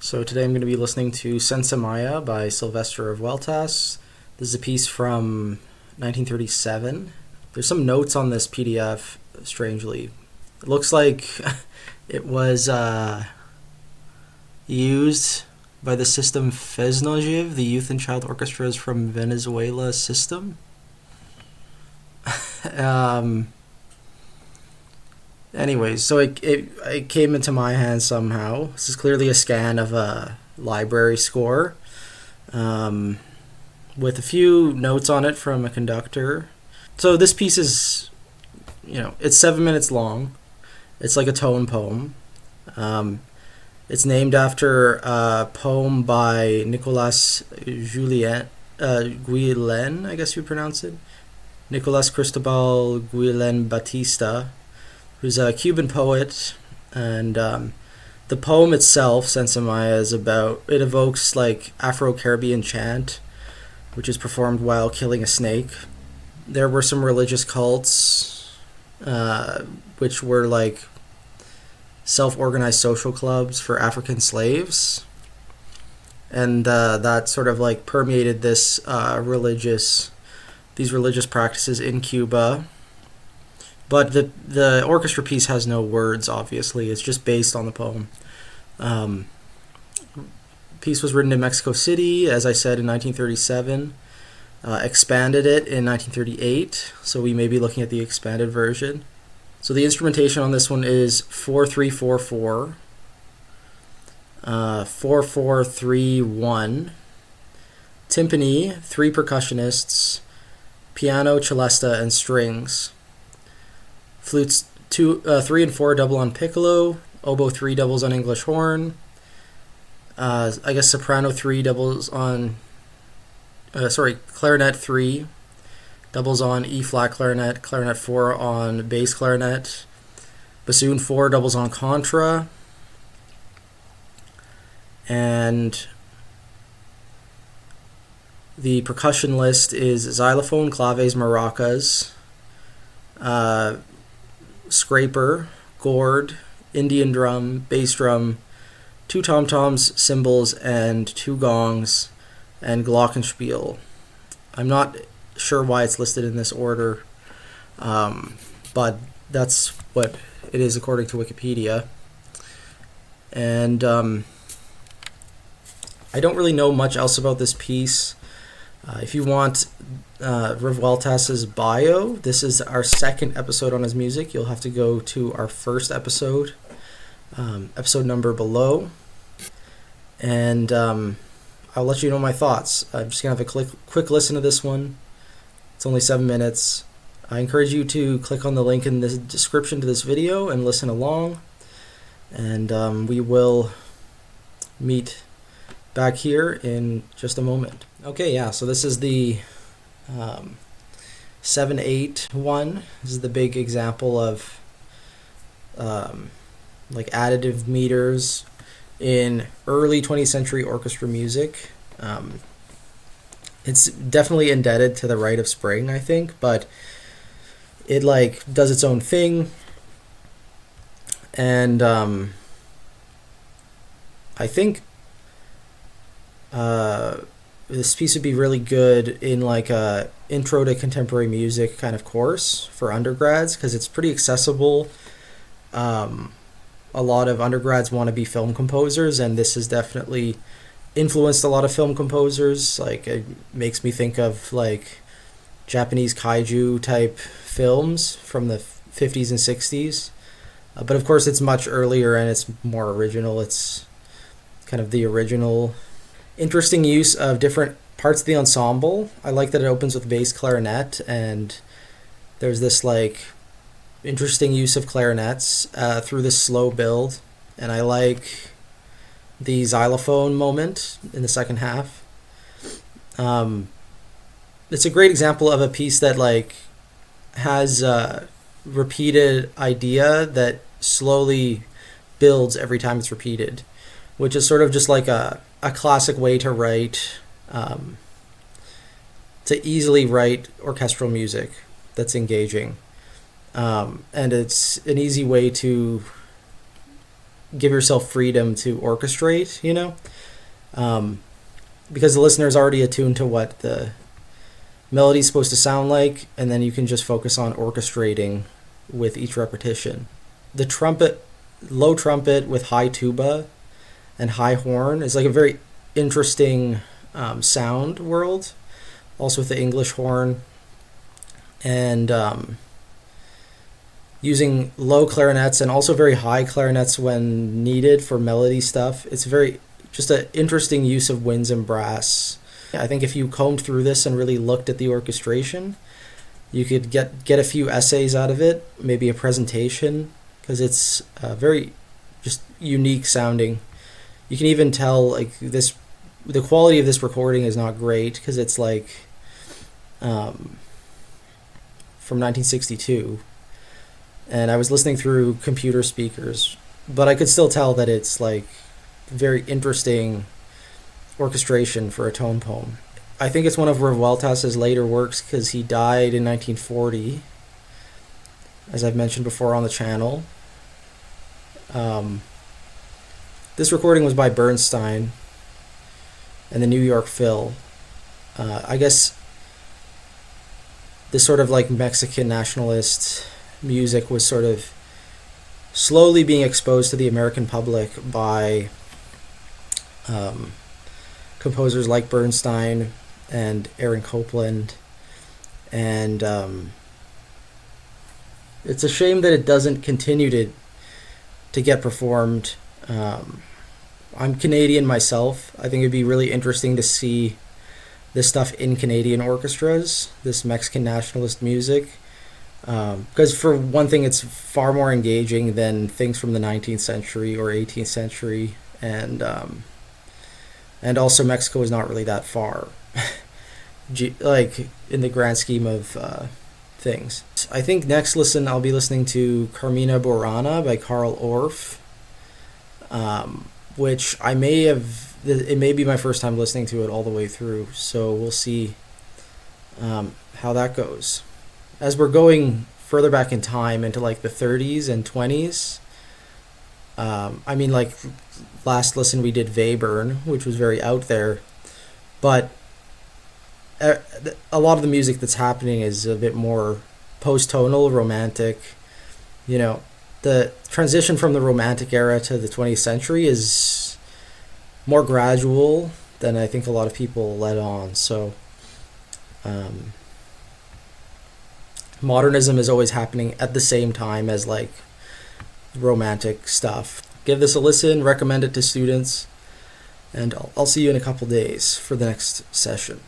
So today I'm going to be listening to Sensemayá by Sylvester Revueltas. This is a piece from 1937. There's some notes on this PDF, strangely. It looks like it was used by the system Feznojiv, the Youth and Child Orchestras from Venezuela system. Anyways, so it came into my hands somehow. This is clearly a scan of a library score with a few notes on it from a conductor. So this piece is, it's 7 minutes long. It's like a tone poem. It's named after a poem by Nicolas Guillen, I guess you pronounce it. Nicolas Cristobal Guillen Batista, who's a Cuban poet, and the poem itself, Sensemayá, it evokes like Afro-Caribbean chant, which is performed while killing a snake. There were some religious cults, which were like self-organized social clubs for African slaves, and that sort of like permeated these religious practices in Cuba. But the orchestra piece has no words, obviously. It's just based on the poem. Piece was written in Mexico City, as I said, in 1937. Expanded it in 1938, so we may be looking at the expanded version. So the instrumentation on this one is 4-3-4-4, 4-4-3-1, timpani, 3 percussionists, piano, celesta, and strings. Flutes 3 and 4 double on piccolo, oboe 3 doubles on English horn. I guess soprano 3 doubles on, clarinet 3 doubles on E flat clarinet, clarinet 4 on bass clarinet, bassoon 4 doubles on contra, and the percussion list is xylophone, claves, maracas, scraper, gourd, Indian drum, bass drum, 2 tom-toms, cymbals, and 2 gongs, and glockenspiel. I'm not sure why it's listed in this order, but that's what it is according to Wikipedia. And I don't really know much else about this piece. If you want Revueltas' bio, this is our second episode on his music. You'll have to go to our first episode, episode number below, and I'll let you know my thoughts. I'm just going to have a quick listen to this one. It's only 7 minutes. I encourage you to click on the link in the description to this video and listen along, and we will meet back here in just a moment. Okay, yeah, so this is the 7/8 one. This is the big example of like additive meters in early 20th century orchestra music. It's definitely indebted to the Rite of Spring, I think, but it like does its own thing, and I think this piece would be really good in like a intro to contemporary music kind of course for undergrads, because it's pretty accessible. A lot of undergrads want to be film composers, and this has definitely influenced a lot of film composers. Like, it makes me think of like Japanese kaiju type films from the 50s and 60s. But of course it's much earlier and it's more original. It's kind of the original. Interesting use of different parts of the ensemble. I like that it opens with bass clarinet, and there's this like interesting use of clarinets through this slow build, and I like the xylophone moment in the second half. It's a great example of a piece that like has a repeated idea that slowly builds every time it's repeated, which is sort of just like a classic way to write, to easily write orchestral music that's engaging. And it's an easy way to give yourself freedom to orchestrate, you know, um, because the listener is already attuned to what the melody's supposed to sound like, and then you can just focus on orchestrating with each repetition. The trumpet, low trumpet with high tuba and high horn is like a very interesting sound world. Also with the English horn, and using low clarinets and also very high clarinets when needed for melody stuff. It's very just an interesting use of winds and brass. I think if you combed through this and really looked at the orchestration, you could get a few essays out of it, maybe a presentation, because it's very just unique sounding. You can even tell like this, the quality of this recording is not great because it's like from 1962, and I was listening through computer speakers, but I could still tell that it's like very interesting orchestration for a tone poem. I think it's one of Revueltas' later works because he died in 1940, as I've mentioned before on the channel. This recording was by Bernstein and the New York Phil. I guess this sort of like Mexican nationalist music was sort of slowly being exposed to the American public by composers like Bernstein and Aaron Copland, and it's a shame that it doesn't continue to get performed. I'm Canadian myself. I think it'd be really interesting to see this stuff in Canadian orchestras, this Mexican nationalist music, because for one thing, it's far more engaging than things from the 19th century or 18th century, and also Mexico is not really that far, like in the grand scheme of things. I think next listen I'll be listening to Carmina Burana by Carl Orff, which I may have. It may be my first time listening to it all the way through, so we'll see how that goes. As we're going further back in time into like the 30s and 20s, I mean, like last listen we did Webern, which was very out there, but a lot of the music that's happening is a bit more post-tonal, romantic. You know, the transition from the Romantic era to the 20th century is more gradual than I think a lot of people let on. So modernism is always happening at the same time as like romantic stuff. Give this a listen, recommend it to students, and I'll see you in a couple days for the next session.